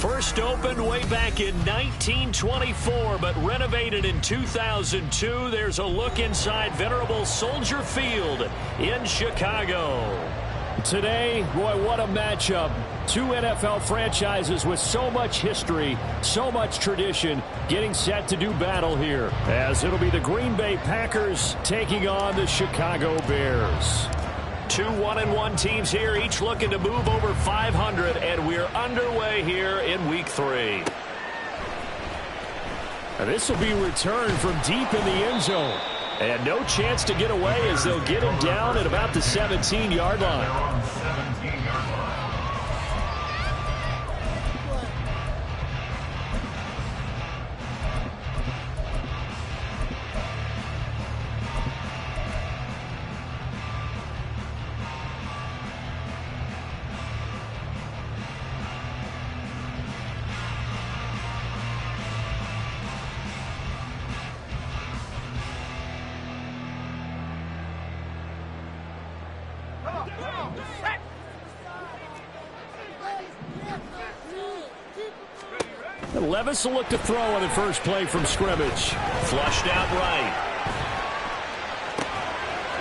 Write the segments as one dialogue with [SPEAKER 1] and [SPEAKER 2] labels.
[SPEAKER 1] First opened way back in 1924, but renovated in 2002. There's a look inside venerable Soldier Field in Chicago. Today, boy, what a matchup. Two NFL franchises with so much history, so much tradition, getting set to do battle here, as it'll be the Green Bay Packers taking on the Chicago Bears. Two 1-1 teams here, each looking to move over 500, and we're underway here in Week 3. And this will be returned from deep in the end zone. And no chance to get away as they'll get him down at about the 17-yard line. Levis will look to throw on the first play from scrimmage. Flushed out right.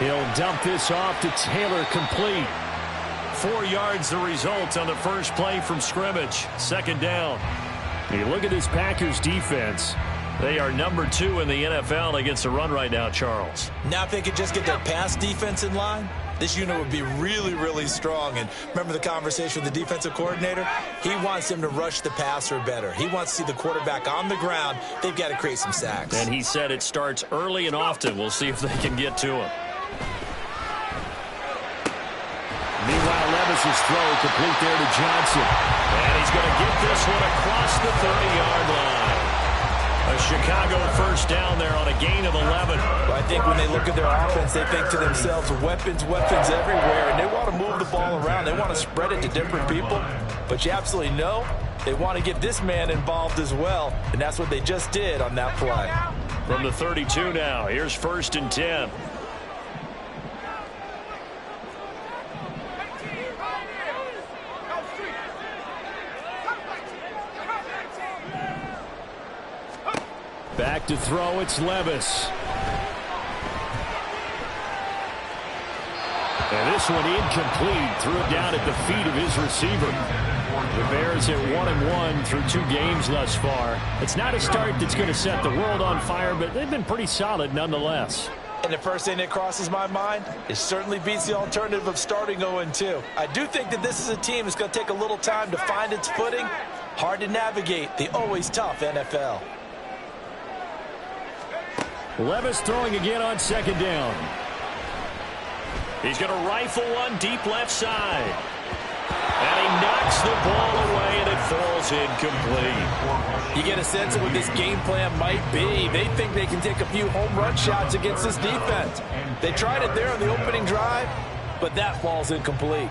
[SPEAKER 1] He'll dump this off to Taylor, complete. 4 yards the result on the first play from scrimmage. Second down. You look at this Packers defense. They are number 2 in the NFL against the run right now, Charles.
[SPEAKER 2] Now if they could just get their pass defense in line, this unit would be really, really strong. And remember the conversation with the defensive coordinator? He wants them to rush the passer better. He wants to see the quarterback on the ground. They've got to create some sacks.
[SPEAKER 1] And he said it starts early and often. We'll see if they can get to him. Meanwhile, Levis's throw complete there to Johnson. And he's going to get this one across the 30-yard line. A Chicago first down there on a gain of 11.
[SPEAKER 2] Well, I think when they look at their offense, they think to themselves, weapons, weapons everywhere, and they want to move the ball around. They want to spread it to different people. But you absolutely know they want to get this man involved as well, and that's what they just did on that play.
[SPEAKER 1] From the 32 now, here's 1st and 10. Back to throw, it's Levis. And this one incomplete. Threw it down at the feet of his receiver. The Bears at 1-1 through 2 games thus far. It's not a start that's going to set the world on fire, but they've been pretty solid nonetheless.
[SPEAKER 2] And the first thing that crosses my mind, it certainly beats the alternative of starting 0-2. I do think that this is a team that's going to take a little time to find its footing. Hard to navigate the always tough NFL.
[SPEAKER 1] Levis throwing again on second down. He's going to rifle one deep left side. And he knocks the ball away, and it falls incomplete.
[SPEAKER 2] You get a sense of what this game plan might be. They think they can take a few home run shots against this defense. They tried it there on the opening drive, but that falls incomplete.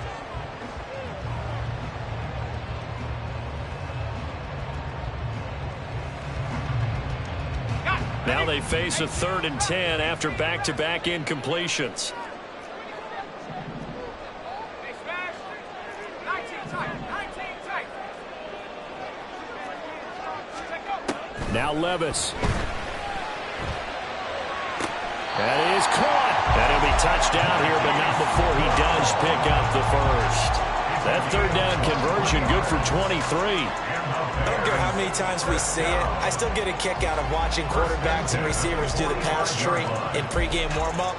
[SPEAKER 1] Now they face a 3rd and 10 after back-to-back incompletions. Now Levis. That is caught. That'll be touchdown here, but not before he does pick up the first. That 3rd down conversion good for 23.
[SPEAKER 2] I don't care how many times we say it, I still get a kick out of watching quarterbacks and receivers do the pass tree in pregame warm-up.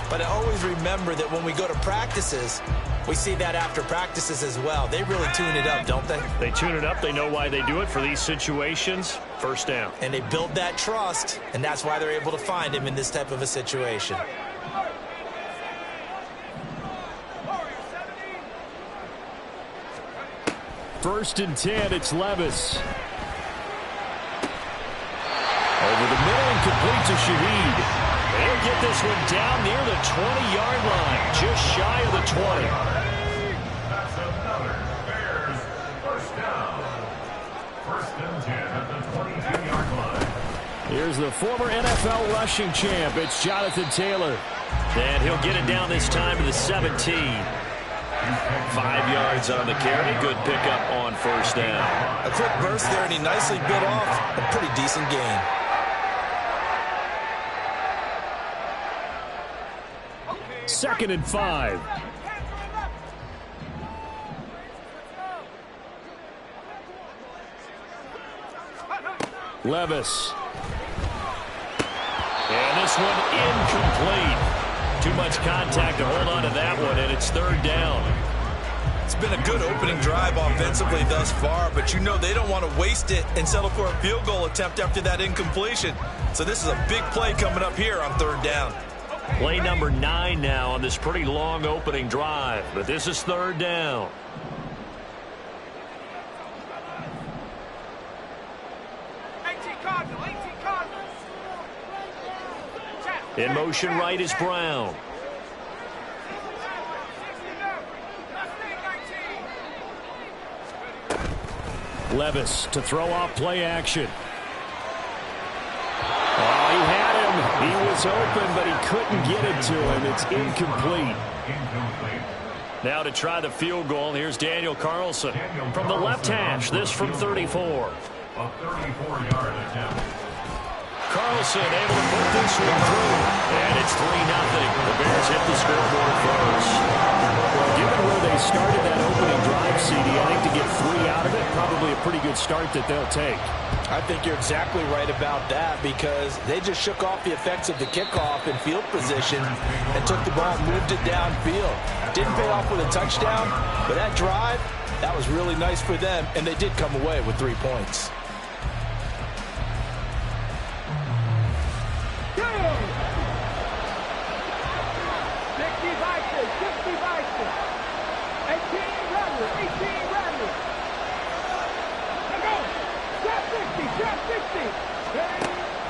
[SPEAKER 2] But I always remember that when we go to practices, we see that after practices as well. They really tune it up, don't they?
[SPEAKER 1] They tune it up. They know why they do it for these situations. First down.
[SPEAKER 2] And they build that trust, and that's why they're able to find him in this type of a situation.
[SPEAKER 1] First and 10, it's Levis. Over the middle and complete to Shaheed. He'll get this one down near the 20-yard line, just shy of the 20.
[SPEAKER 3] That's another Bears first down. First and 10 at the 22-yard line.
[SPEAKER 1] Here's the former NFL rushing champ. It's Jonathan Taylor. And he'll get it down this time to the 17. 5 yards on the carry. Good pickup on first down.
[SPEAKER 2] A quick burst there, and he nicely bit off a pretty decent gain.
[SPEAKER 1] Second and 5. Levis. And this one incomplete. Too much contact to hold on to that one, and it's third down.
[SPEAKER 2] It's been a good opening drive offensively thus far, but you know they don't want to waste it and settle for a field goal attempt after that incompletion. So this is a big play coming up here on third down.
[SPEAKER 1] Play number 9 now on this pretty long opening drive, but this is third down. In motion right is Brown. Levis to throw off play action. Oh, he had him. He was open, but he couldn't get it to him. It's incomplete. Now to try the field goal, here's Daniel Carlson from the left hash. This from 34.
[SPEAKER 3] A 34-yard attempt.
[SPEAKER 1] Carlson able to put this one through. And it's 3-0. The Bears hit the scoreboard first. Well, given where they started that opening drive, CD, I think to get 3 out of it, probably a pretty good start that they'll take.
[SPEAKER 2] I think you're exactly right about that, because they just shook off the effects of the kickoff in field position and took the ball and moved it downfield. Didn't pay off with a touchdown, but that drive, that was really nice for them, and they did come away with 3 points.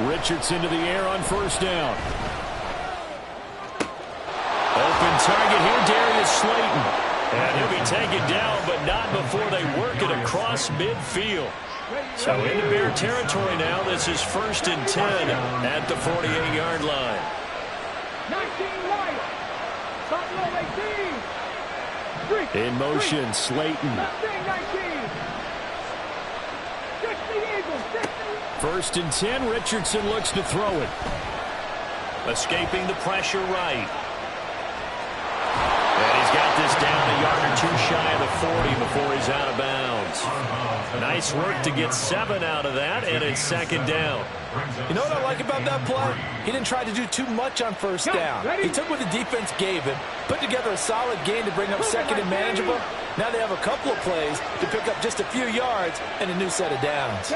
[SPEAKER 1] Richardson to the air on first down. Open target here, Darius Slayton. And he'll be taken down, but not before they work it across midfield. So into Bear territory now. This is first and 10 at the 48-yard line. 19 in motion, Slayton. First and 10, Richardson looks to throw it. Escaping the pressure right. And he's got this down a yard or 2 shy of the 40 before he's out of bounds. Nice work to get 7 out of that, and it's second down.
[SPEAKER 2] You know what I like about that play? He didn't try to do too much on first down. He took what the defense gave him, put together a solid game to bring up second and manageable. Now they have a couple of plays to pick up just a few yards and a new set of downs.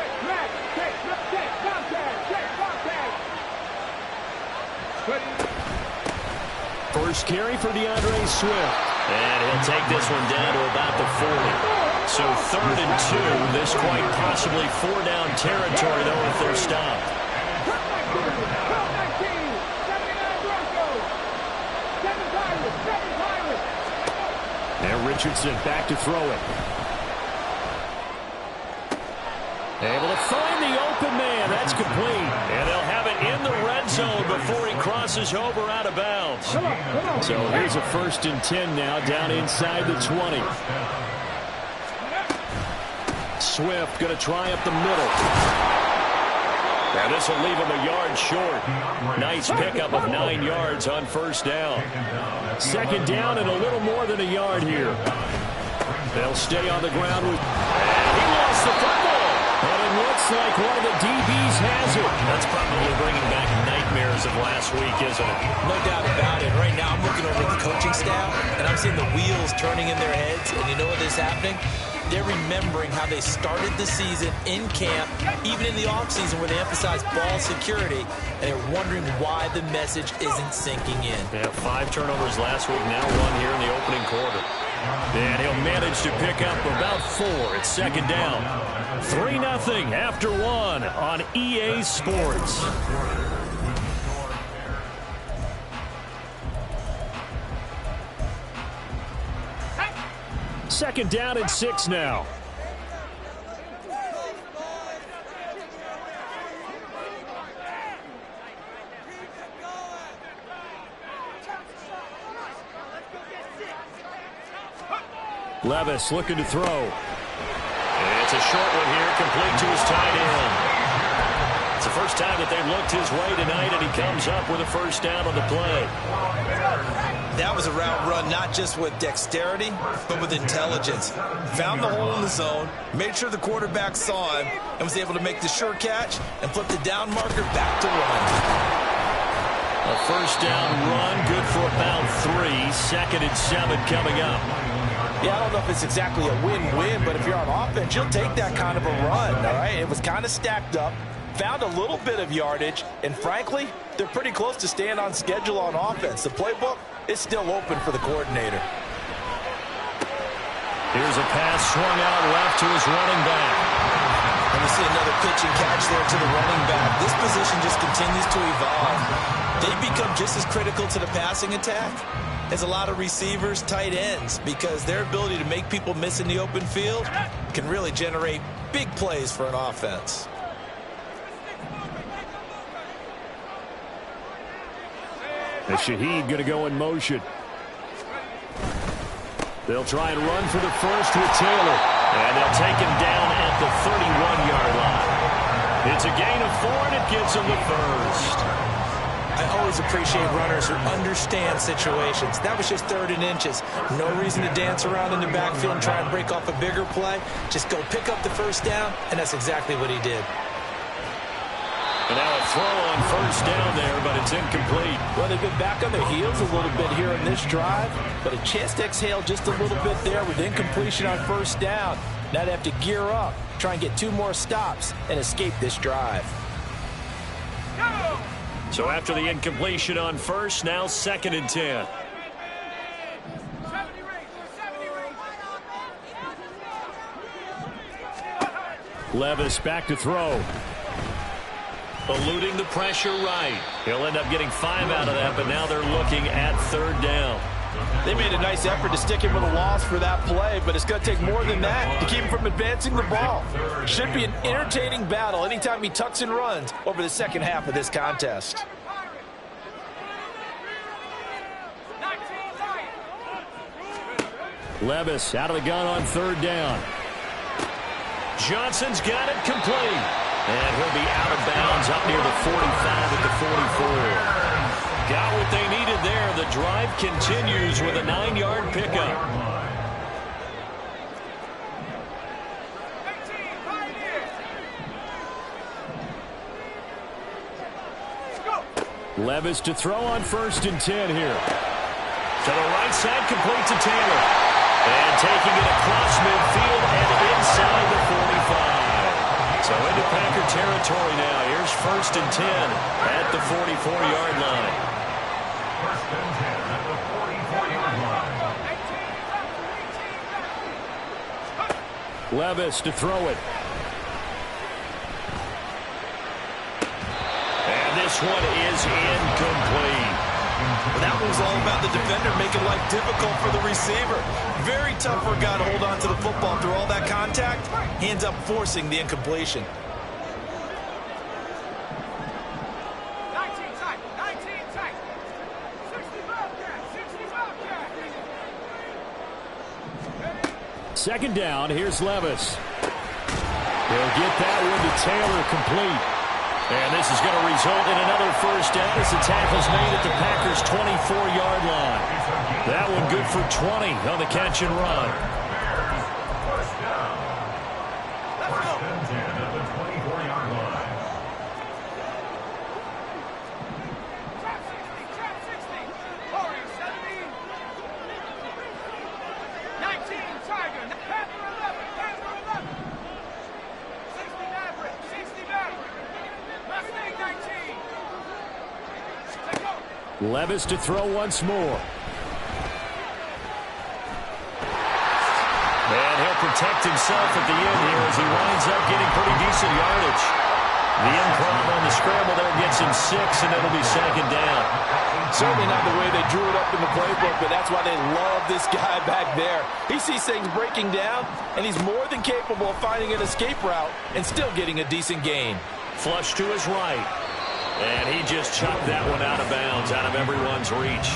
[SPEAKER 1] First carry for DeAndre Swift. And he'll take this one down to about the 40. So third and 2. This quite possibly 4-down territory, though, if they're stopped. Now Richardson back to throw it. Able to find the open man. That's complete. And they'll have it in the red zone before he crosses over out of bounds. So here's a first and 10 now down inside the 20. Swift going to try up the middle. Now this will leave him a yard short. Nice pickup of 9 yards on first down. Second down and a little more than a yard here. They'll stay on the ground with... And he lost the football. But it looks like one of the DBs has it. That's probably bringing back nightmares of last week, isn't it?
[SPEAKER 2] No doubt about it. Right now I'm looking over at the coaching staff, and I'm seeing the wheels turning in their heads. And you know what is happening? They're remembering how they started the season in camp, even in the offseason where they emphasized ball security, and they're wondering why the message isn't sinking in.
[SPEAKER 1] They have 5 turnovers last week, now 1 here in the opening quarter. And he'll manage to pick up about 4. It's second down. 3-0 after 1 on EA Sports. 2nd down and 6 now. Levis looking to throw. And it's a short one here, complete to his tight end. It's the first time that they've looked his way tonight, and he comes up with a first down on the play.
[SPEAKER 2] That was a route run not just with dexterity, but with intelligence. Found the hole in the zone, made sure the quarterback saw him, and was able to make the sure catch and flip the down marker back to run.
[SPEAKER 1] A first down run, good for about 3. 2nd and 7 coming up.
[SPEAKER 2] Yeah, I don't know if it's exactly a win-win, but if you're on offense, you'll take that kind of a run, all right? It was kind of stacked up, found a little bit of yardage, and frankly, they're pretty close to staying on schedule on offense. The playbook is still open for the coordinator.
[SPEAKER 1] Here's a pass swung out left to his running back.
[SPEAKER 2] And we see another pitch and catch there to the running back. This position just continues to evolve. They become just as critical to the passing attack as a lot of receivers, tight ends, because their ability to make people miss in the open field can really generate big plays for an offense.
[SPEAKER 1] And Shaheed going to go in motion. They'll try and run for the first with Taylor. And they'll take him down at the 31-yard line. It's a gain of 4, and it gives him the first.
[SPEAKER 2] I always appreciate runners who understand situations. That was just 3rd and inches. No reason to dance around in the backfield and try and break off a bigger play. Just go pick up the first down, and that's exactly what he did.
[SPEAKER 1] And now a throw on first down there, but it's incomplete.
[SPEAKER 2] Well, they've been back on their heels a little bit here in this drive, but a chance to exhale just a little bit there with incompletion on first down. Now they have to gear up, try and get 2 more stops, and escape this drive.
[SPEAKER 1] So after the incompletion on first, now 2nd and 10. Levis back to throw. Eluding the pressure right. He'll end up getting 5 out of that, but now they're looking at 3rd down.
[SPEAKER 2] They made a nice effort to stick him with a loss for that play, but it's going to take more than that to keep him from advancing the ball. Should be an entertaining battle anytime he tucks and runs over the second half of this contest.
[SPEAKER 1] Levis out of the gun on 3rd down. Johnson's got it complete. And he'll be out of bounds up near the 45 at the 44. Got what they needed there. The drive continues with a 9-yard pickup. Levis to throw on 1st and 10 here. To the right side, complete to Taylor. And taking it across midfield and inside the 45. So into Packer territory now. Here's 1st and 10 at the 44-yard line.
[SPEAKER 3] 1st and 10 at the 44-yard line.
[SPEAKER 1] Levis to throw it. And this one is incomplete.
[SPEAKER 2] Well, that one was all about the defender making life difficult for the receiver. Very tough for a guy to hold on to the football through all that contact. He ends up forcing the incompletion.
[SPEAKER 4] 19 tight, 19 tight. 65 cat, 65 cat.
[SPEAKER 1] 2nd down, here's Levis. He'll get that one to Taylor, complete. And this is going to result in another first down as the tackle's made at the Packers' 24-yard line. That one good for 20 on the catch and run.
[SPEAKER 3] First down. 1st and 10 at the 24-yard line.
[SPEAKER 4] Trap 60, trap 60. Warrior 70. 19 Tiger, Panther 11, Panther 11. 60 Maverick, 60 Maverick. Mustang 19. Take go.
[SPEAKER 1] Levis to throw once more. And he'll protect himself at the end here as he winds up getting pretty decent yardage. The improv on the scramble there gets him 6, and it'll be second down.
[SPEAKER 2] Certainly not the way they drew it up in the playbook, but that's why they love this guy back there. He sees things breaking down, and he's more than capable of finding an escape route and still getting a decent gain.
[SPEAKER 1] Flush to his right. And he just chucked that one out of bounds, out of everyone's reach.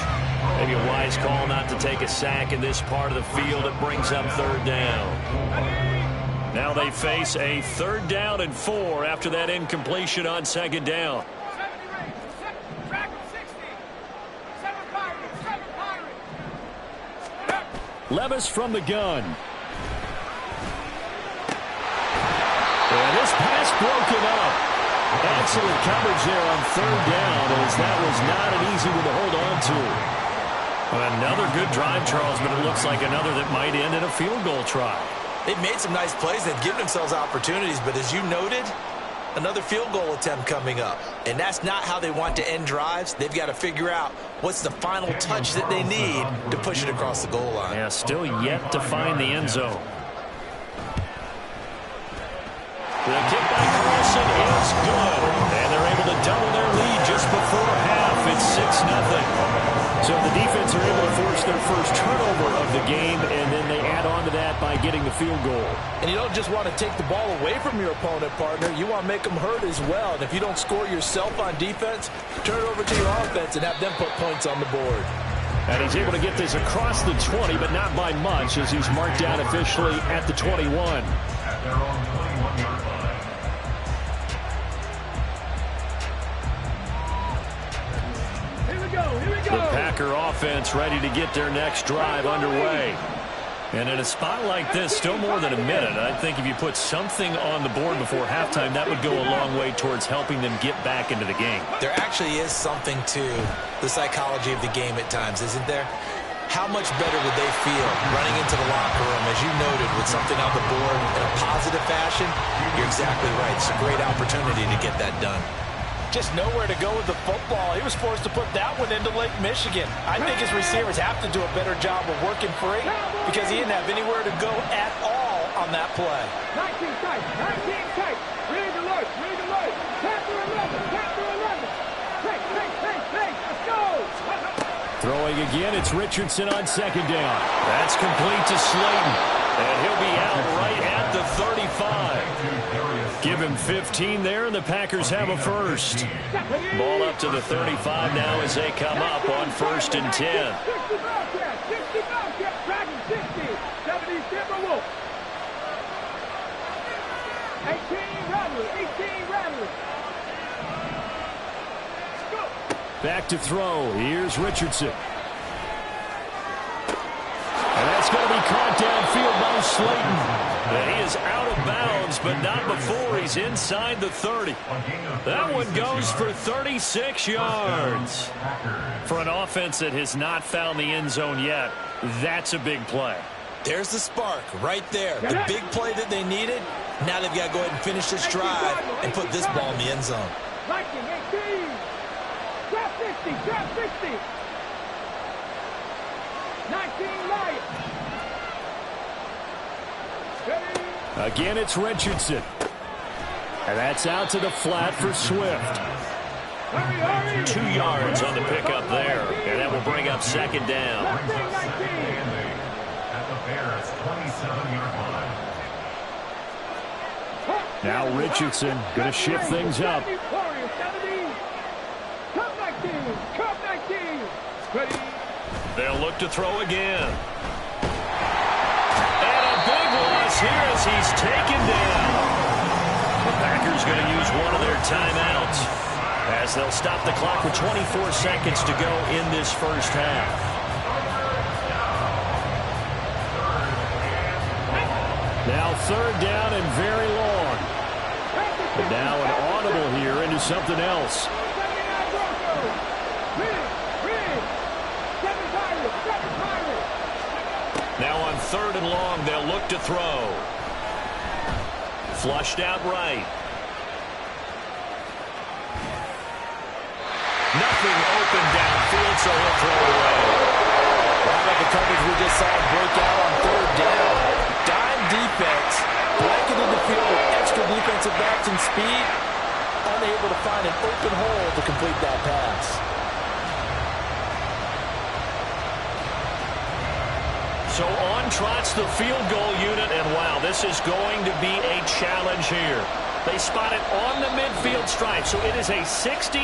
[SPEAKER 1] Maybe a wise call not to take a sack in this part of the field. It brings up third down. Now they face a 3rd down and 4 after that incompletion on 2nd down. Levis from the gun. And this pass broken up. Excellent coverage there on 3rd down, as that was not an easy one to hold on to. Another good drive, Charles, but it looks like another that might end in a field goal try.
[SPEAKER 2] They've made some nice plays. They've given themselves opportunities, but as you noted, another field goal attempt coming up. And that's not how they want to end drives. They've got to figure out what's the final touch that they need to push it across the goal line.
[SPEAKER 1] Yeah, still yet to find the end zone. The kick by Carlson is good. And they're able to double their lead just before half. It's 6-0. So the defense are able to force their first turnover of the game, and then they add on to that by getting the field goal.
[SPEAKER 2] And you don't just want to take the ball away from your opponent, partner. You want to make them hurt as well. And if you don't score yourself on defense, turn it over to your offense and have them put points on the board.
[SPEAKER 1] And he's able to get this across the 20, but not by much, as he's marked down officially at the 21.
[SPEAKER 3] At their own 21-yard line.
[SPEAKER 1] The Packer offense ready to get their next drive underway. And in a spot like this, still more than a minute, I think if you put something on the board before halftime, that would go a long way towards helping them get back into the game.
[SPEAKER 2] There actually is something to the psychology of the game at times, isn't there? How much better would they feel running into the locker room, as you noted, with something on the board in a positive fashion? You're exactly right. It's a great opportunity to get that done. Just nowhere to go with the football. He was forced to put that one into Lake Michigan. I think his receivers have to do a better job of working free because he didn't have anywhere to go at all on that play.
[SPEAKER 4] 19 tight, 19 tight. Read alert, read alert. Chapter 11, chapter 11. Hey, let's go.
[SPEAKER 1] Throwing again, it's Richardson on 2nd down. That's complete to Slayton. And he'll be out right at the 35. Give him 15 there, and the Packers have a first. Ball up to the 35 now as they come up on 1st and 10.
[SPEAKER 4] 60 Bobcats, 60 Bobcats, Dragon 60, 70 Timberwolves. 18 Rattlers, 18 Rattlers.
[SPEAKER 1] Back to throw. Here's Richardson. And that's going to be caught downfield by Slayton. And he is out of bounds, but not before he's inside the 30. That one goes for 36 yards. For an offense that has not found the end zone yet, that's a big play.
[SPEAKER 2] There's the spark right there. The big play that they needed. Now they've got to go ahead and finish this drive and put this ball in the end zone.
[SPEAKER 4] Viking 18. Drop 60, drop 60. 19 Lions.
[SPEAKER 1] Again, it's Richardson. And that's out to the flat for Swift. 2 yards on the pickup there. And that will bring up 2nd down.
[SPEAKER 3] At the Bears' 27-yard line.
[SPEAKER 1] Now Richardson going to shift things up. They'll look to throw again. And a big loss here as he's taken down. The Packers going to use one of their timeouts as they'll stop the clock with 24 seconds to go in this first half. Now 3rd down and very long. And now an audible here into something else. Now on 3rd and long, they'll look to throw. Flushed out right. Nothing open downfield, so he'll throw it away.
[SPEAKER 2] Right like the coverage we just saw break out on 3rd down. Dime defense, blanketed the field with extra defensive backs and speed. unable to find an open hole to complete that pass.
[SPEAKER 1] So on trots the field goal unit, and wow, this is going to be a challenge here. They spot it on the midfield stripe, so it is a 60.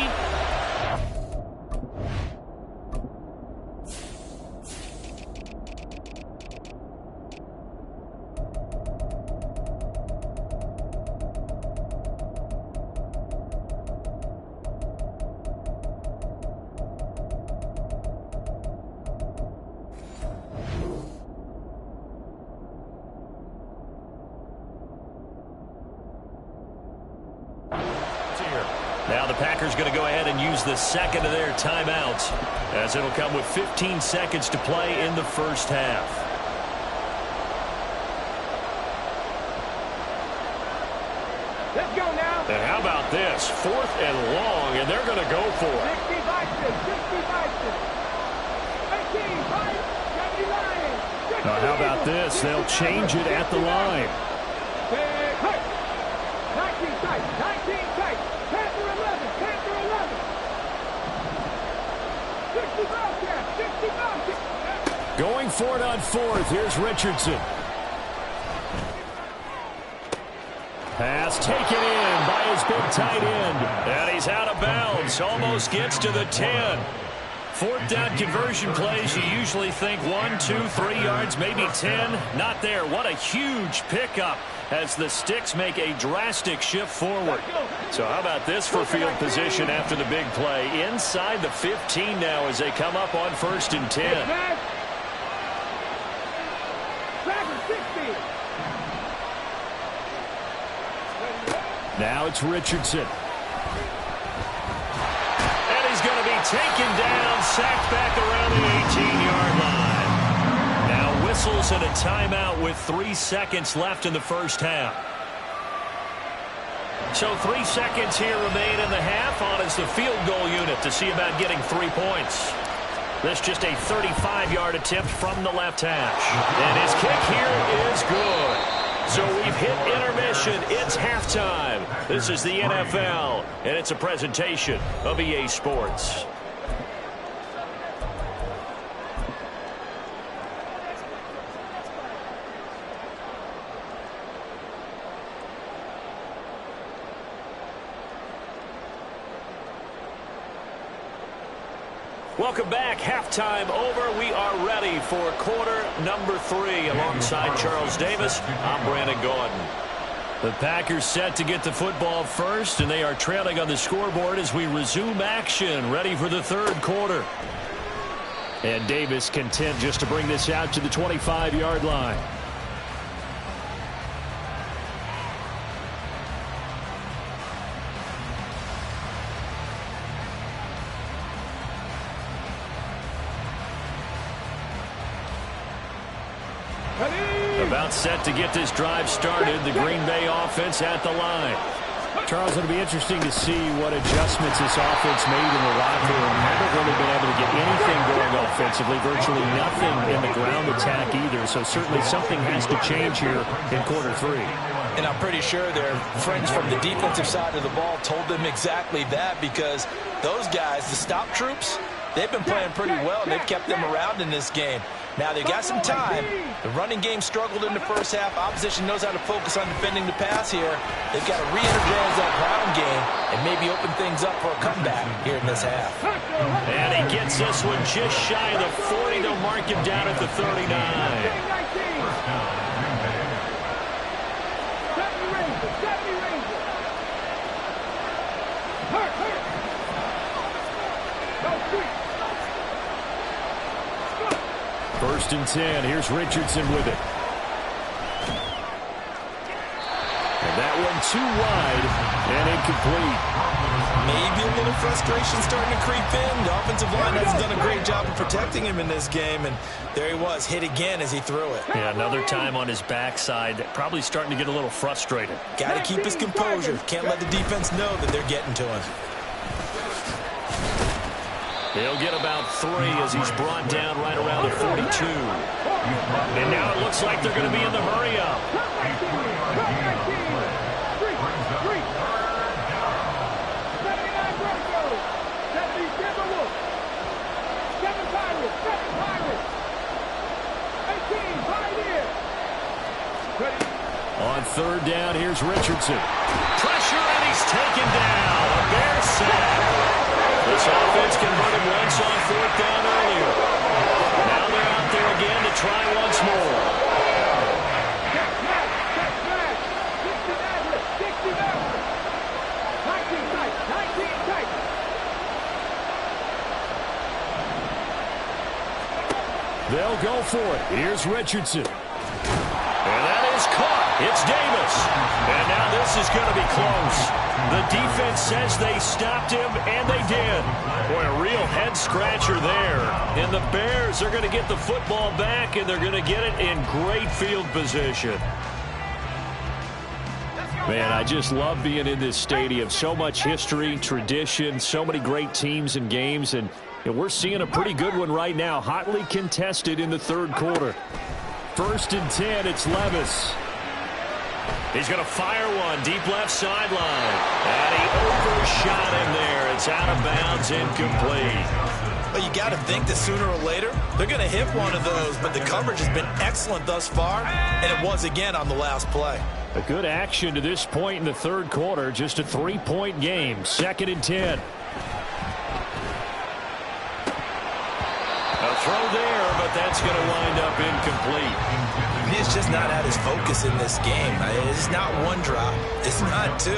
[SPEAKER 1] Now the Packers going to go ahead and use the second of their timeouts, as it'll come with 15 seconds to play in the first half.
[SPEAKER 4] Let's go now.
[SPEAKER 1] And how about this? 4th and long, and they're going to go for it.
[SPEAKER 4] 60 Vikings, 60 Vikings. 18, 79.
[SPEAKER 1] Now how about this? They'll change it at the line.
[SPEAKER 4] 19 tight, 19 tight. Panther 11, Panther 11. 60 Bobcats, 60 Bobcats.
[SPEAKER 1] Going for it on 4th. Here's Richardson. Pass taken in by his big tight end. And he's out of bounds. Almost gets to the 10. 4th down conversion plays, you usually think 1, 2, 3 yards, maybe 10. Not there. What a huge pickup as the Sticks make a drastic shift forward. So how about this for field position after the big play? Inside the 15 now as they come up on 1st and 10. Now it's Richardson. And he's going to be taken down, sacked back around the 18-yard line. Now whistles and a timeout with 3 seconds left in the first half. So 3 seconds here remain in the half. On is the field goal unit to see about getting 3 points. This just a 35-yard attempt from the left hash. And his kick here is good. So we've hit intermission. It's halftime. This is the NFL, and it's a presentation of EA Sports. Welcome back. Halftime over. We are ready for quarter number 3. Alongside Charles Davis, I'm Brandon Gordon. The Packers set to get the football first, and they are trailing on the scoreboard as we resume action, ready for the 3rd quarter. And Davis content just to bring this out to the 25-yard line. About set to get this drive started. The Green Bay offense at the line. Charles, it'll be interesting to see what adjustments this offense made in the locker room. Haven't really been able to get anything going offensively. Virtually nothing in the ground attack either. So certainly something has to change here in quarter 3.
[SPEAKER 2] And I'm pretty sure their friends from the defensive side of the ball told them exactly that, because those guys, the stop troops, they've been playing pretty well, and they've kept them around in this game. Now, they've got some time. The running game struggled in the first half. Opposition knows how to focus on defending the pass here. They've got to re-energize that ground game and maybe open things up for a comeback here in this half.
[SPEAKER 1] And he gets this one just shy of the 40. They'll mark him down at the 39. First and 10. Here's Richardson with it. And that one too wide and incomplete.
[SPEAKER 2] Maybe a little frustration starting to creep in. The offensive line hasn't done a great job of protecting him in this game, and there he was, hit again as he threw it.
[SPEAKER 1] Yeah, another time on his backside, probably starting to get a little frustrated.
[SPEAKER 2] Got to keep his composure. Can't let the defense know that they're getting to him.
[SPEAKER 1] He'll get about 3 as he's brought down right around the 42. And now it looks like they're going to be in the hurry-up. third down. Here's Richardson. Pressure, and he's taken down. A Bear sack. This offense converted once on fourth down earlier. Now they're out there again to try once more. They'll go for it. Here's Richardson. And that is caught. It's Davis. And now this is going to be close. The defense says they stopped him, and they did. Boy, a real head-scratcher there. And the Bears are going to get the football back, and they're going to get it in great field position. Man, I just love being in this stadium. So much history, tradition, so many great teams and games, and we're seeing a pretty good one right now, hotly contested in the third quarter. 1st and 10, it's Levis. He's going to fire one deep left sideline. And he overshot him there. It's out of bounds, incomplete.
[SPEAKER 2] Well, you got to think that sooner or later they're going to hit one of those, but the coverage has been excellent thus far, and it was again on the last play.
[SPEAKER 1] A good action to this point in the third quarter, just a 3-point game. 2nd and 10. A throw there, but that's going to wind up incomplete.
[SPEAKER 2] He's just not at his focus in this game. It's not one drop. It's not two.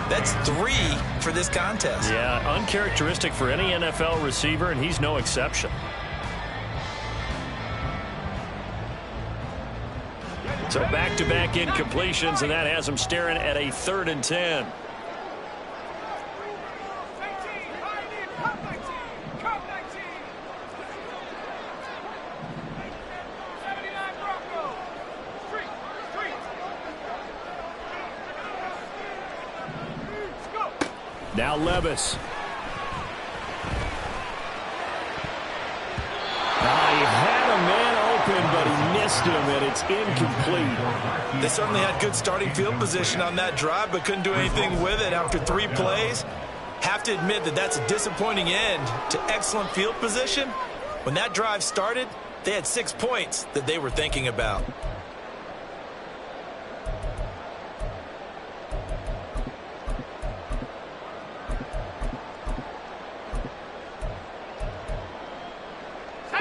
[SPEAKER 2] That's 3 for this contest.
[SPEAKER 1] Yeah, uncharacteristic for any NFL receiver, and he's no exception. So back-to-back incompletions, and that has him staring at a 3rd and 10. Now Levis. He had a man open, but he missed him, and it's incomplete.
[SPEAKER 2] They certainly had good starting field position on that drive, but couldn't do anything with it after 3 plays. Have to admit that that's a disappointing end to excellent field position. When that drive started, they had 6 points that they were thinking about.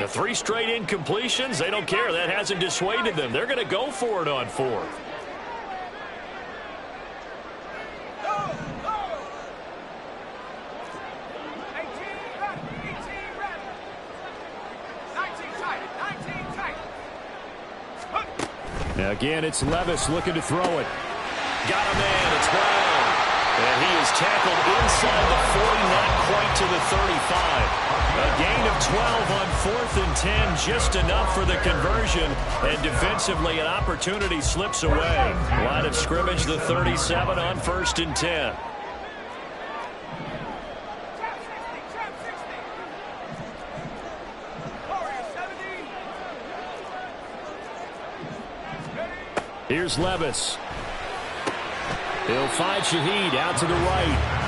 [SPEAKER 1] The 3 straight incompletions, they don't care. That hasn't dissuaded them. They're going to go for it on 4th. Now again, it's Levis looking to throw it. Got a man. It's Brown. And he is tackled inside the 40, not quite to the 35. A gain of 12 on 4th and 10, just enough for the conversion. And defensively, an opportunity slips away. Line of scrimmage, the 37 on 1st and 10. Here's Levis. He'll find Shaheed out to the right.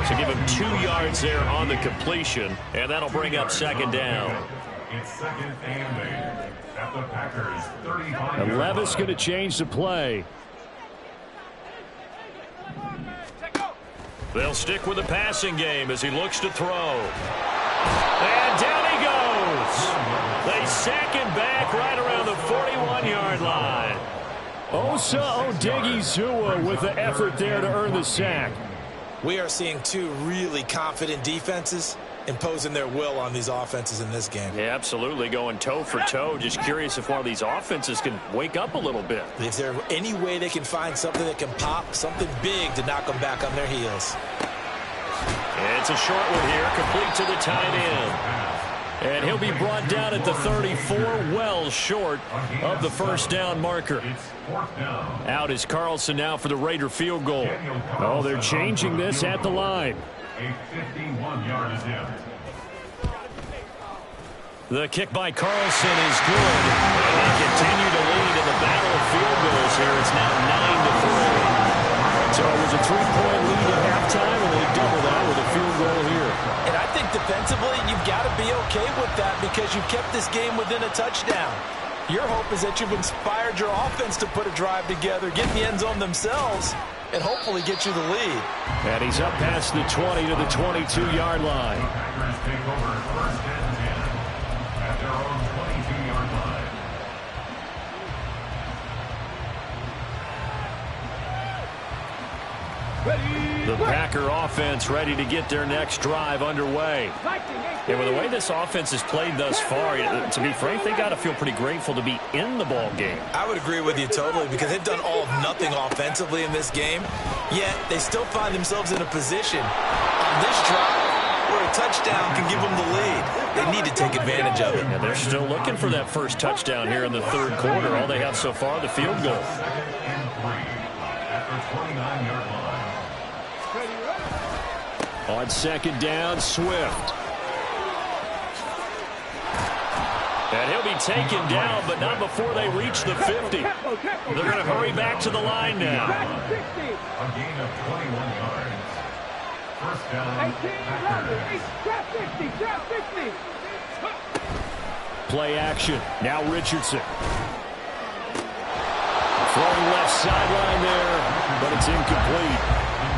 [SPEAKER 1] So give him 2 yards there on the completion, and that'll bring up 2nd down.
[SPEAKER 3] It's 2nd and 8 at the Packers 35.
[SPEAKER 1] And Levis going to change the play. They'll stick with the passing game as he looks to throw. And down he goes. They sack him back right around the 41-yard line. Osa Odighizuwa with the effort there to earn the sack.
[SPEAKER 2] We are seeing 2 really confident defenses imposing their will on these offenses in this game.
[SPEAKER 1] Yeah, absolutely, going toe for toe. Just curious if one of these offenses can wake up a little bit.
[SPEAKER 2] Is there any way they can find something that can pop, something big to knock them back on their heels?
[SPEAKER 1] It's a short one here, complete to the tight end. And he'll be brought down at the 34, well short of the 1st down marker. Out is Carlson now for the Raider field goal. Oh, they're changing this at the line.
[SPEAKER 3] A 51-yard attempt.
[SPEAKER 1] The kick by Carlson is good. And they continue to lead in the battle of field goals here. It's now 9-3. So it was a 3-point lead at halftime, and they double that with a field goal here.
[SPEAKER 2] And I think defensively, you've got to be okay with that because you've kept this game within a touchdown. Your hope is that you've inspired your offense to put a drive together, get in the end zone themselves, and hopefully get you the lead.
[SPEAKER 1] And he's up past the 20 to the 22-yard line.
[SPEAKER 3] The Packers take over 1st and 10 at their own 22-yard line.
[SPEAKER 1] The Packer offense ready to get their next drive underway. And with the way this offense has played thus far, to be frank, they got to feel pretty grateful to be in the ball game.
[SPEAKER 2] I would agree with you totally because they've done all of nothing offensively in this game, yet they still find themselves in a position on this drive where a touchdown can give them the lead. They need to take advantage of it.
[SPEAKER 1] And they're still looking for that first touchdown here in the 3rd quarter. All they have so far, the field goal.
[SPEAKER 3] 2nd and 3 at the 29-yard line.
[SPEAKER 1] On 2nd down, Swift. And he'll be taken down, but not before they reach the 50. They're going to hurry back to the line now.
[SPEAKER 3] A gain of 21 yards. 1st down.
[SPEAKER 1] Play action. Now Richardson. Throwing left sideline there, but it's incomplete.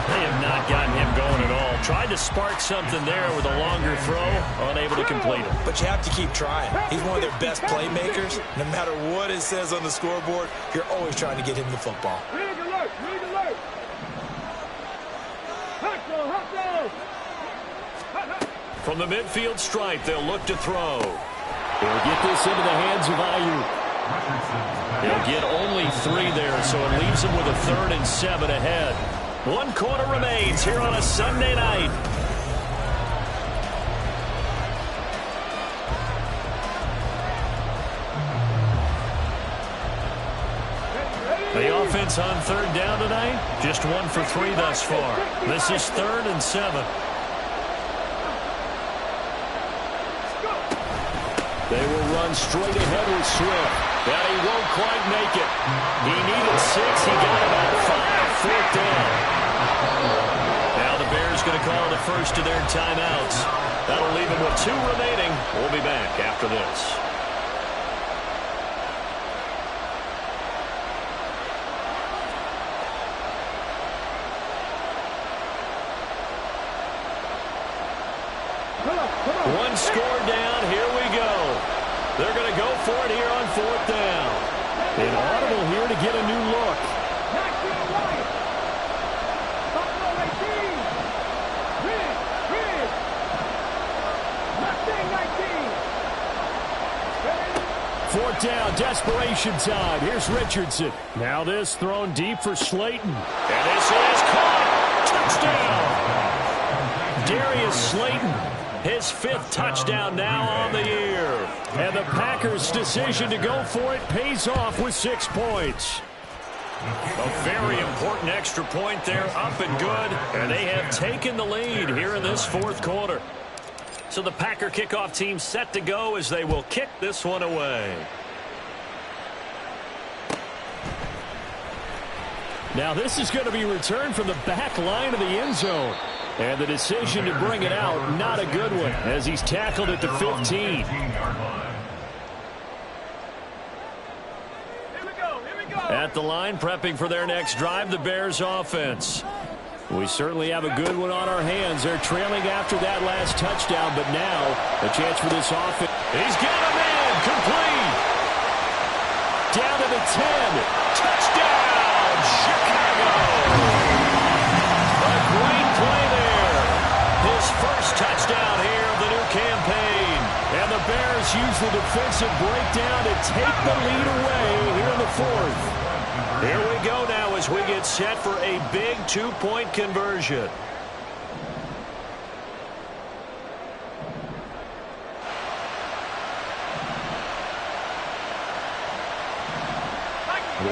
[SPEAKER 1] They have not gotten him going at all. Tried to spark something there with a longer throw, unable to complete it.
[SPEAKER 2] But you have to keep trying. He's one of their best playmakers. No matter what it says on the scoreboard, you're always trying to get him the football.
[SPEAKER 4] Rig alert, rig alert.
[SPEAKER 1] From the midfield stripe, they'll look to throw. They'll get this into the hands of Ayuk. They'll get only 3 there, so it leaves them with a 3rd and 7 ahead. 1 quarter remains here on a Sunday night. The offense on 3rd down tonight, just 1 for 3 thus far. This is 3rd and 7. They will run straight ahead with Swift. And he won't quite make it. He needed 6. He got about 5. 4th down. Now the Bears going to call the first of their timeouts. That'll leave them with 2 remaining. We'll be back after this. One score down. Here we go. They're going to go for it here on 4th down. An audible here to get a new look. Fourth down, desperation time. Here's Richardson. Now this thrown deep for Slayton. And this is caught. Touchdown. Darius Slayton. His 5th touchdown now on the year. And the Packers' decision to go for it pays off with 6 points. A very important extra point there, up and good. And they have taken the lead here in this 4th quarter. So the Packer kickoff team set to go as they will kick this one away. Now this is going to be returned from the back line of the end zone. And the decision to bring it out, not a good one, as he's tackled at the 15. At the line, prepping for their next drive, the Bears offense. We certainly have a good one on our hands. They're trailing after that last touchdown, but now a chance for this offense. He's got a man, complete. Down to the 10. Touchdown, Chicago. A great play there. His first touchdown here of the new campaign. And the Bears use the defensive breakdown to take the lead away here in the 4th. Here we go now as we get set for a big 2-point conversion.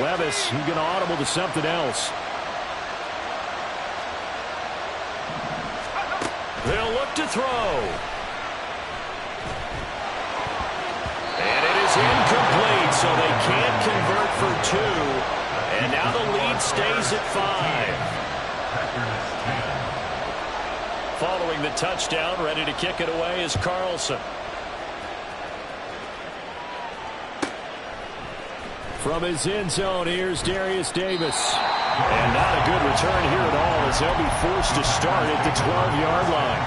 [SPEAKER 1] Levis, he's going to audible to something else. They'll look to throw. And it is incomplete, so they can't convert for 2. And now the lead stays at 5. Following the touchdown, ready to kick it away is Carlson. From his end zone, here's Darius Davis. And not a good return here at all as they'll be forced to start at the 12-yard line.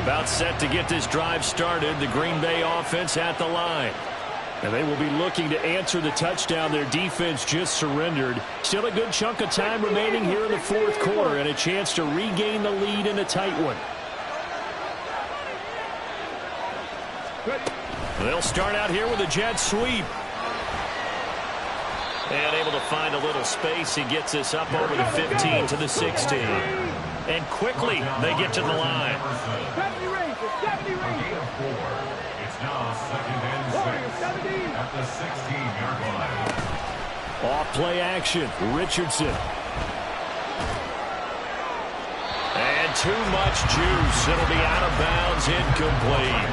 [SPEAKER 1] About set to get this drive started, the Green Bay offense at the line. And they will be looking to answer the touchdown their defense just surrendered. Still a good chunk of time remaining here in the fourth quarter and a chance to regain the lead in a tight one. They'll start out here with a jet sweep. And able to find a little space. He gets this up over the 15 to the 16. And quickly they get to the line.
[SPEAKER 4] 70 Rangers, 70 Rangers.
[SPEAKER 3] It's now 2nd and 6 at the 16-yard line.
[SPEAKER 1] Off play action. Richardson. And too much juice. It'll be out of bounds, incomplete.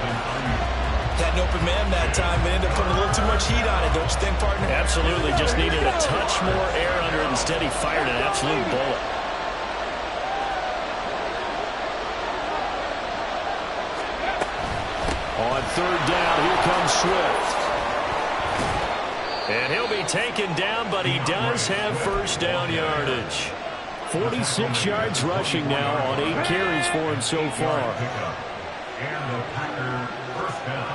[SPEAKER 2] Had an open man that time, but ended up putting a little too much heat on it, don't you think, partner?
[SPEAKER 1] Absolutely. Just needed a touch more air under it. Instead, he fired an absolute bullet. On third down, here comes Swift. And he'll be taken down, but he does have first down yardage. 46 yards rushing now on 8 carries for him so far.
[SPEAKER 3] And the Packer first down.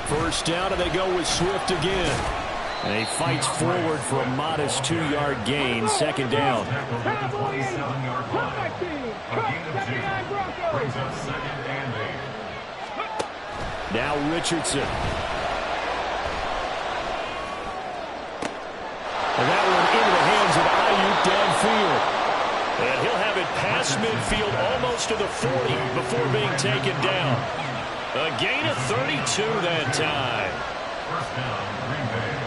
[SPEAKER 1] First down, and they go with Swift again. And he fights forward for a modest 2-yard gain. Second down.
[SPEAKER 3] At the 27-yard line. A gain of 2. Brings up 2nd and 8.
[SPEAKER 1] Now Richardson. And that one into the hands of Ayuk downfield. And he'll have it past midfield almost to the 40 before being taken down. A gain of 32 that time.
[SPEAKER 3] First down, Green Bay.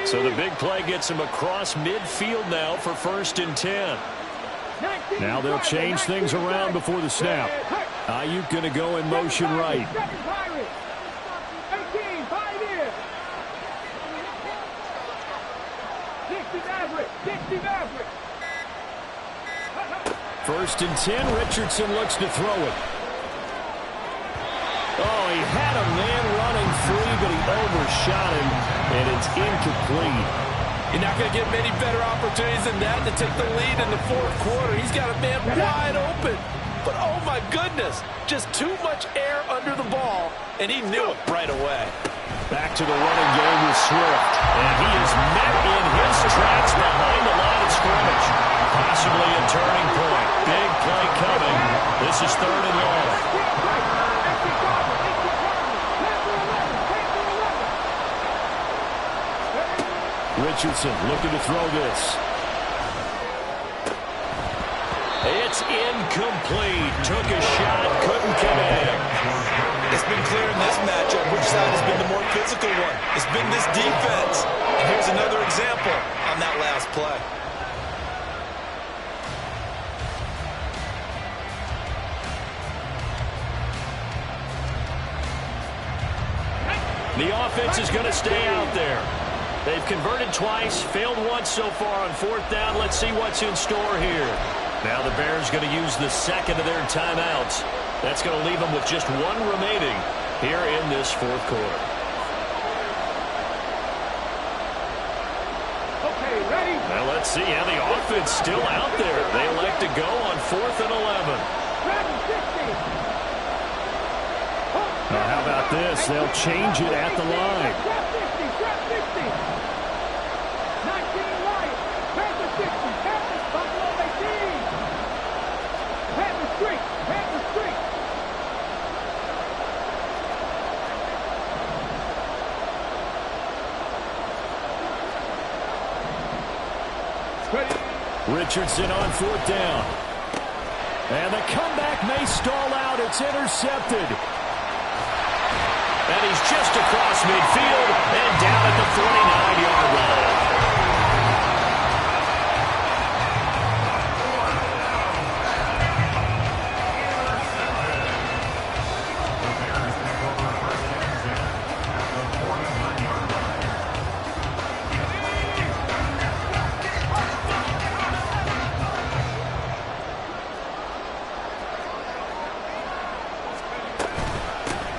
[SPEAKER 1] So the big play gets him across midfield now for 1st and 10. Now they'll change things around before the snap. Ayuk going to go in motion right. First and 10, Richardson looks to throw it. Oh, he had a man running free, but he overshot him, and it's incomplete.
[SPEAKER 2] You're not going to get many better opportunities than that to take the lead in the fourth quarter. He's got a man wide open. But, oh, my goodness, just too much air under the ball, and he knew it right away.
[SPEAKER 1] Back to the running game with Swift. And he is met in his tracks behind the line of scrimmage. Possibly a turning point. Big play coming. This is 3rd and long. Richardson looking to throw this. It's incomplete. Took a shot, couldn't connect.
[SPEAKER 2] It's been clear in this matchup which side has been the more physical one. It's been this defense. And here's another example on that last play.
[SPEAKER 1] The offense is going to stay out there. They've converted twice, failed once so far on 4th down. Let's see what's in store here. Now the Bears going to use the second of their timeouts. That's going to leave them with just 1 remaining here in this 4th quarter.
[SPEAKER 4] Okay, ready?
[SPEAKER 1] Now let's see how the offense still out there. They elect to go on 4th and 11. Now how about this? They'll change it at the line. Richardson on 4th down. And the comeback may stall out. It's intercepted. And he's just across midfield and down at the 49-yard line.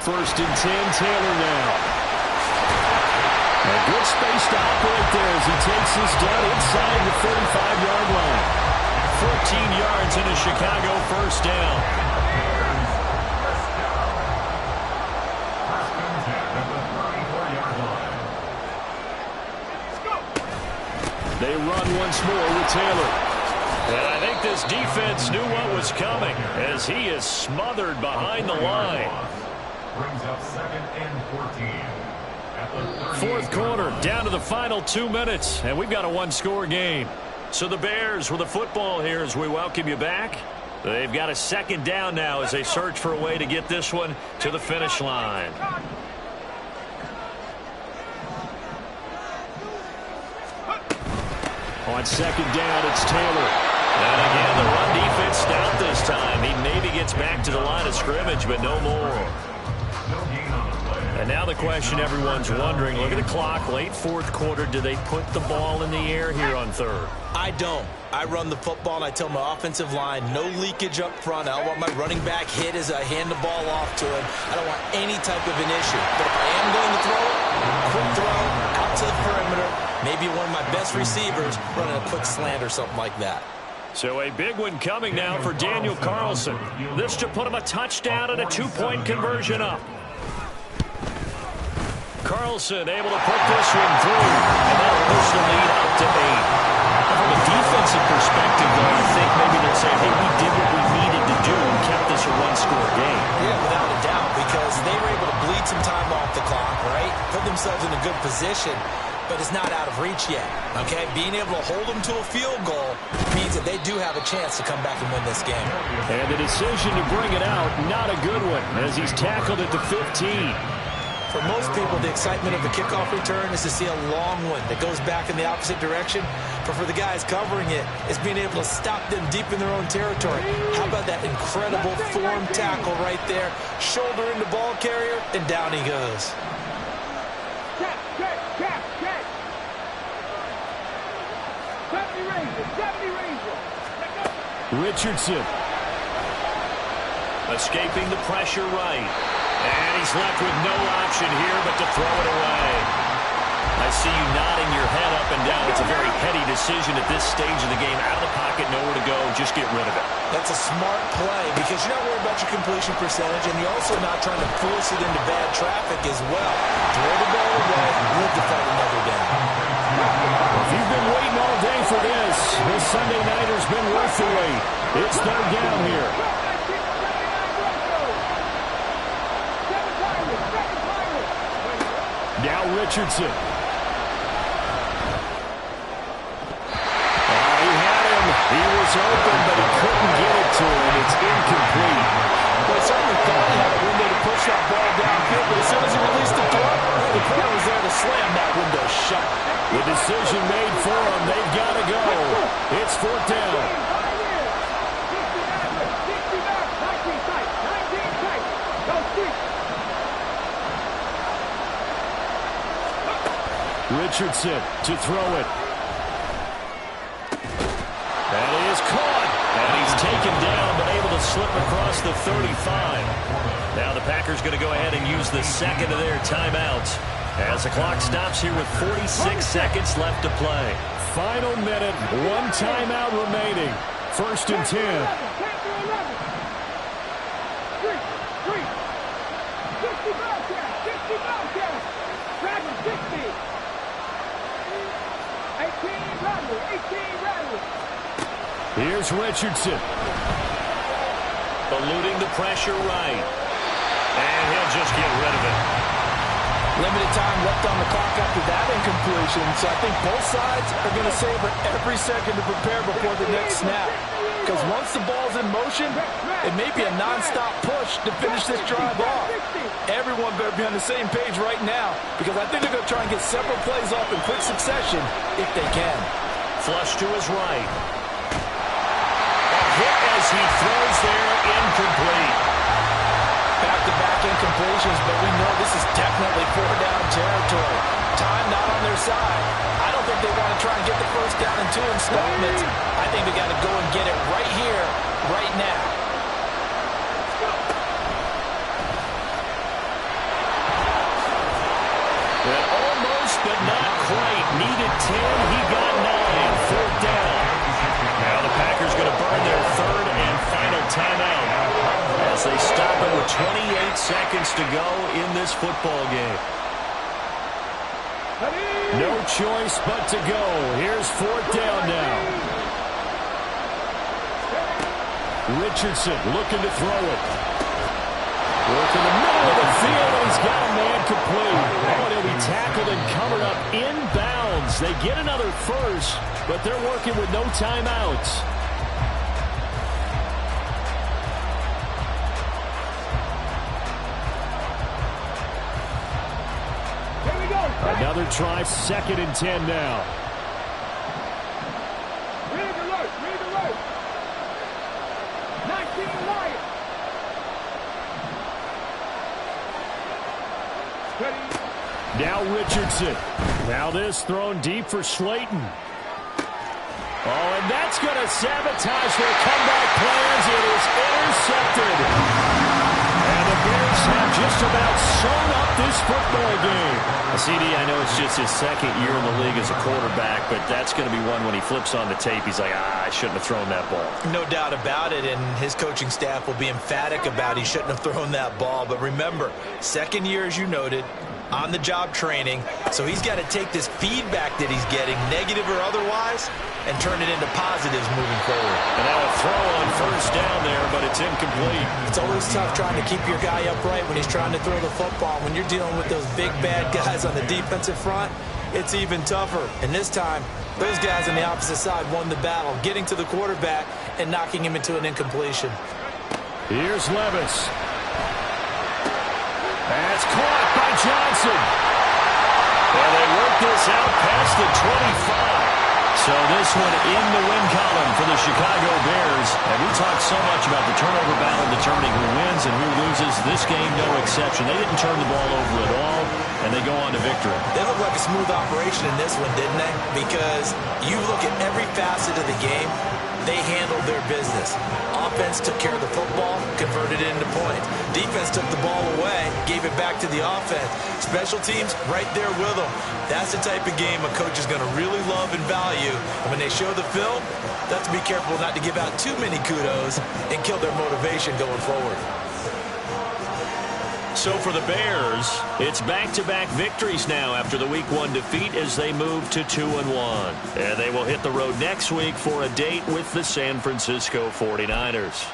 [SPEAKER 1] First and 10, Taylor now. A good space to operate there as he takes this down inside the 35-yard line. 14 yards and a Chicago first down.
[SPEAKER 3] First and 10 at the 34-yard line.
[SPEAKER 1] They run once more with Taylor. And I think this defense knew what was coming as he is smothered behind the line.
[SPEAKER 3] Brings up second and 14.
[SPEAKER 1] Fourth quarter, down to the final 2 minutes, and we've got a one-score game. So the Bears with the football here as we welcome you back. They've got a second down now as they search for a way to get this one to the finish line. On second down, it's Taylor. And again, the run defense stout this time. He maybe gets back to the line of scrimmage, but no more. And now the question everyone's wondering, look at the clock, late fourth quarter, do they put the ball in the air here on third?
[SPEAKER 2] I don't. I run the football, and I tell my offensive line, no leakage up front. I don't want my running back hit as I hand the ball off to him. I don't want any type of an issue. But if I am going to throw it, quick throw, out to the perimeter, maybe one of my best receivers running a quick slant or something like that.
[SPEAKER 1] So a big one coming now for Daniel Carlson. This to put him a touchdown and a two-point conversion up. Carlson able to put this one through, and that'll push the lead up to 8. From a defensive perspective, though, I think maybe they'll say, hey, we did what we needed to do and kept this a one-score game.
[SPEAKER 2] Yeah, without a doubt, because they were able to bleed some time off the clock, right? Put themselves in a good position, but it's not out of reach yet, okay? Being able to hold them to a field goal means that they do have a chance to come back and win this game.
[SPEAKER 1] And the decision to bring it out, not a good one, as he's tackled at the 15.
[SPEAKER 2] For most people, the excitement of the kickoff return is to see a long one that goes back in the opposite direction. But for the guys covering it, it's being able to stop them deep in their own territory. How about that incredible form tackle right there? Shoulder into ball carrier, and down he goes.
[SPEAKER 4] Check. 70 Ranger.
[SPEAKER 1] Richardson. Escaping the pressure right. And he's left with no option here but to throw it away. I see you nodding your head up and down. It's a very heady decision at this stage of the game. Out of the pocket, nowhere to go. Just get rid of it.
[SPEAKER 2] That's a smart play because you're not worried about your completion percentage, and you're also not trying to force it into bad traffic as well. Throw the ball away, live to fight another down.
[SPEAKER 1] If you've been waiting all day for this Sunday nighter's been worth the wait. It's third down here. Now Richardson. He had him. He was open, but he couldn't get it to him. It's incomplete.
[SPEAKER 2] Well, he certainly thought he had a window to push that ball downfield, but as soon as he released the throw, the corner was there to slam that window shut.
[SPEAKER 1] The decision made for him. They've got to go. It's fourth down. Richardson to throw it. That is caught. And he's taken down, but able to slip across the 35. Now the Packers going to go ahead and use the second of their timeouts as the clock stops here with 46 seconds left to play. Final minute, one timeout remaining. First and 10.
[SPEAKER 4] 18 rattle.
[SPEAKER 1] Here's Richardson. Eluding the pressure right. And he'll just get rid of it.
[SPEAKER 2] Limited time left on the clock after that incompletion, so I think both sides are going to savor every second to prepare before the next snap. Because once the ball's in motion, it may be a non-stop push to finish this drive off. Everyone better be on the same page right now, because I think they're going to try and get several plays off in quick succession if they can.
[SPEAKER 1] Flush to his right. A hit as he throws there, incomplete.
[SPEAKER 2] Back-to-back incompletions, but we know this is definitely four-down territory. Time not on their side. I don't think they want to try and get the first down in 2 installments. I think they got to go and get it right here, right now.
[SPEAKER 1] as they stop it with 28 seconds to go in this football game. No choice but to go. Here's fourth down now. Richardson looking to throw it. Work in the middle of the field, and he's got a man complete. Oh, and he'll be tackled and covered up inbounds. They get another first, but they're working with no timeouts. Another try, 2nd and 10 now.
[SPEAKER 4] Read alert, read alert. 19 Lions.
[SPEAKER 1] Now Richardson. Now this thrown deep for Slayton. Oh, and that's going to sabotage their comeback plans. It is intercepted. And the Bears have just about sewn up this football game. CD, I know it's just his 2nd year in the league as a quarterback, but that's going to be one when he flips on the tape, he's like, I shouldn't have thrown that ball.
[SPEAKER 2] No doubt about it, and his coaching staff will be emphatic about he shouldn't have thrown that ball. But remember, 2nd year, as you noted, on-the-job training, so he's got to take this feedback that he's getting, negative or otherwise, and turn it into positives moving forward.
[SPEAKER 1] And now a throw on first down there, but it's incomplete.
[SPEAKER 2] It's always tough trying to keep your guy upright when he's trying to throw the football. When you're dealing with those big, bad guys on the defensive front, it's even tougher. And this time, those guys on the opposite side won the battle, getting to the quarterback and knocking him into an incompletion.
[SPEAKER 1] Here's Levis. That's caught by Johnson. And they work this out past the 25. So this one in the win column for the Chicago Bears. And we talked so much about the turnover battle determining who wins and who loses. This game, no exception. They didn't turn the ball over at all, and they go on to victory.
[SPEAKER 2] They look like a smooth operation in this one, didn't they? Because you look at every facet of the game, they handled their business. Offense took care of the football, converted it into points. Defense took the ball away, gave it back to the offense. Special teams, right there with them. That's the type of game a coach is going to really love and value. And when they show the film, they have to be careful not to give out too many kudos and kill their motivation going forward.
[SPEAKER 1] So for the Bears, it's back-to-back victories now after the Week 1 defeat as they move to 2-1. And they will hit the road next week for a date with the San Francisco 49ers.